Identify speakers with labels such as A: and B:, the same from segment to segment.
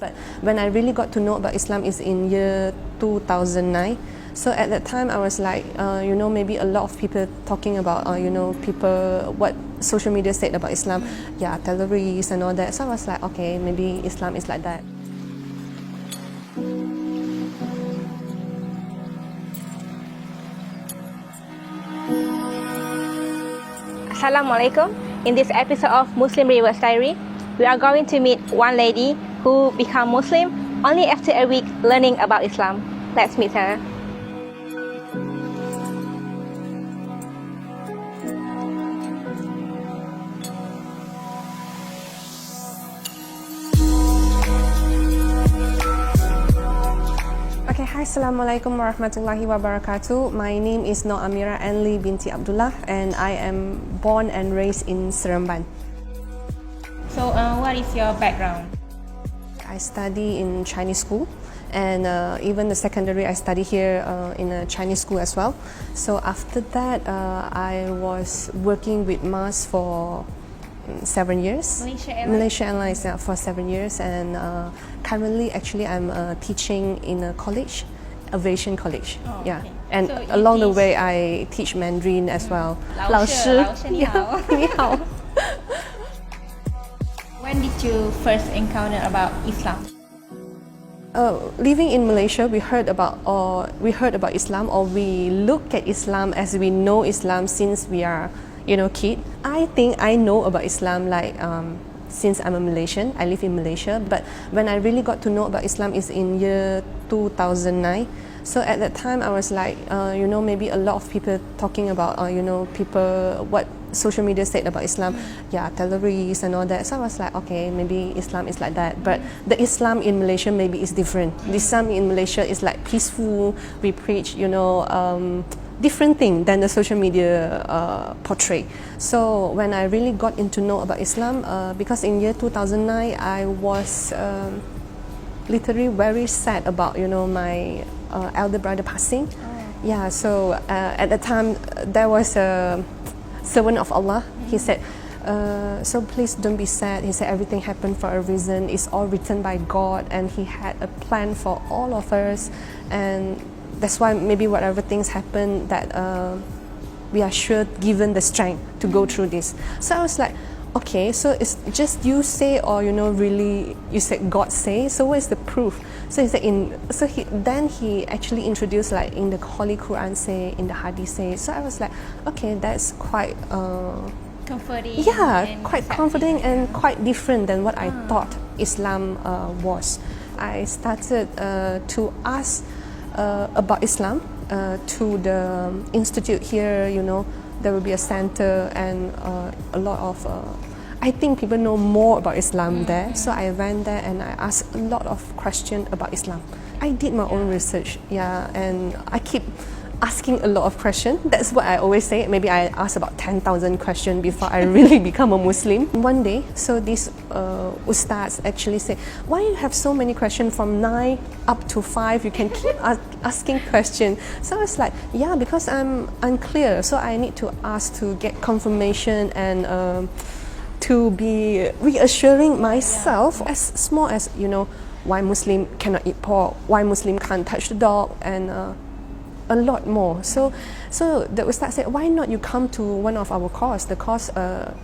A: But when I really got to know about Islam is in year 2009. So at that time I was like, maybe a lot of people talking about, people, what social media said about Islam, terrorists and all that. So I was like, okay, maybe Islam is like that.
B: Assalamualaikum. In this episode of Muslim Revert Diary, we are going to meet one lady who became Muslim only after a week learning about Islam. Let's meet her.
A: Okay, hi, Assalamualaikum warahmatullahi wabarakatuh. My name is Amira Anli binti Abdullah and I am born and raised in Seremban.
B: So, what is your background?
A: I study in Chinese school and even the secondary I study here in a Chinese school as well. So after that, I was working with MAS for 7 years. Malaysia Airlines for 7 years, and currently actually I'm teaching in a college, aviation college.
B: Okay.
A: And
B: so
A: along the way I teach Mandarin as well.
B: 老师你好。
A: 你好。
B: When did you first encounter about Islam?
A: Living in Malaysia, we heard about Islam, or we look at Islam as we know Islam since we are kid. I think I know about Islam since I'm a Malaysian. I live in Malaysia, but when I really got to know about Islam is in year 2009. So at that time I was like, maybe a lot of people talking about, people, what social media said about Islam, terrorists and all that. So I was like, okay, maybe Islam is like that. But the Islam in Malaysia maybe is different. The Islam in Malaysia is like peaceful. We preach, different thing than the social media portray. So when I really got into know about Islam, because in year 2009 I was literally very sad about my elder brother passing. So at the time there was a servant of Allah. He said, so please don't be sad. He said everything happened for a reason. It's all written by God, and He had a plan for all of us, and that's why maybe whatever things happen, that we are sure given the strength to go through this. So I was like, okay, so it's just you say, or really you said God say. So what is the proof? So he said he actually introduced like in the Holy Quran say, in the Hadith say. So I was like, okay, that's quite
B: Comforting.
A: Quite comforting and quite different than what I thought Islam was. I started to ask about Islam to the institute here. There will be a center and a lot of I think people know more about Islam there. So I went there and I asked a lot of questions about Islam. I did my own research, and I keep asking a lot of questions. That's what I always say. Maybe I ask about 10,000 questions before I really become a Muslim. One day, so these ustads actually say, why you have so many questions from 9 up to 5? You can keep asking questions. So I was like, because I'm unclear. So I need to ask to get confirmation and to be reassuring myself, as small as, why Muslim cannot eat pork, why Muslim can't touch the dog, and a lot more. So the Ustad said, why not you come to one of our course? The course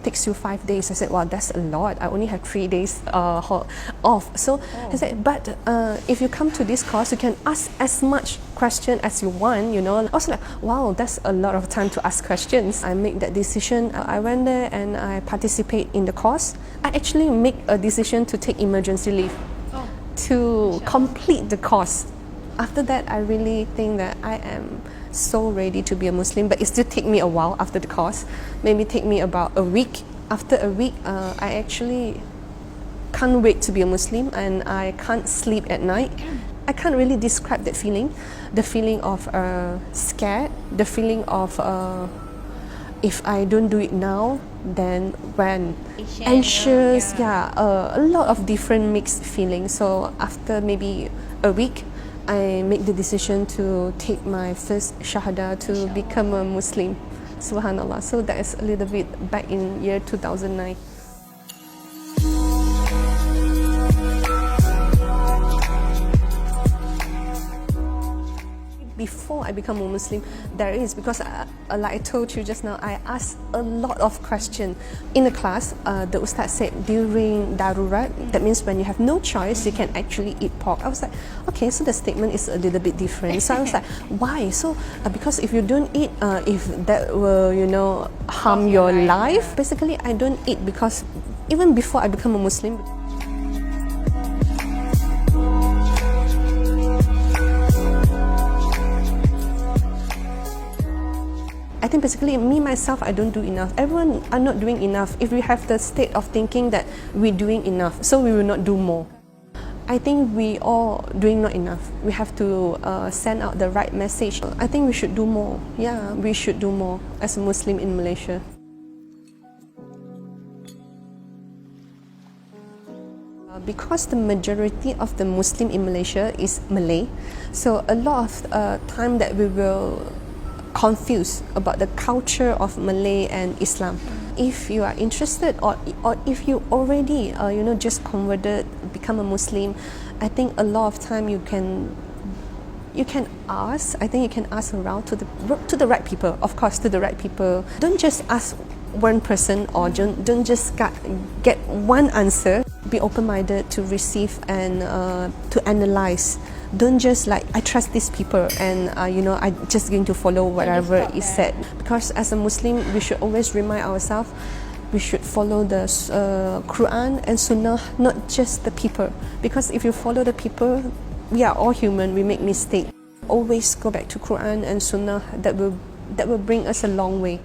A: takes you 5 days. I said, well, that's a lot. I only have 3 days off. So he said, but if you come to this course, you can ask as much question as you want, I was like, wow, that's a lot of time to ask questions. I make that decision. I went there and I participate in the course. I actually make a decision to take emergency leave to complete the course. After that, I really think that I am so ready to be a Muslim, but it still take me a while after the course. Maybe take me about a week. After a week, I actually can't wait to be a Muslim, and I can't sleep at night. I can't really describe that feeling. The feeling of scared, the feeling of if I don't do it now, then when? Anxious, a lot of different mixed feelings. So after maybe a week, I make the decision to take my first shahada to become a Muslim. Subhanallah. So that is a little bit back in year 2009. before I become a Muslim, there is, because like I told you just now, I asked a lot of questions. In the class, the Ustad said during darurat, that means when you have no choice, you can actually eat pork. I was like, okay, so the statement is a little bit different. So I was like, why? So because if you don't eat, if that will, harm your life. Basically, I don't eat because even before I become a Muslim, I think basically me myself, I don't do enough. Everyone are not doing enough. If we have the state of thinking that we're doing enough, so we will not do more. I think we all doing not enough. We have to send out the right message. I think we should do more. Yeah, we should do more as a Muslim in Malaysia. Because the majority of the Muslim in Malaysia is Malay, so a lot of time that we will confuse about the culture of Malay and Islam. If you are interested, or if you already just converted, become a Muslim, I think a lot of time you can ask. I think you can ask around to the right people. Of course, to the right people. Don't just ask one person, or don't just get one answer. Be open-minded to receive and to analyze. Don't just like, I trust these people and I'm just going to follow whatever is said. Because as a Muslim, we should always remind ourselves, we should follow the Quran and Sunnah, not just the people. Because if you follow the people, we are all human, we make mistakes. Always go back to Quran and Sunnah. That will bring us a long way.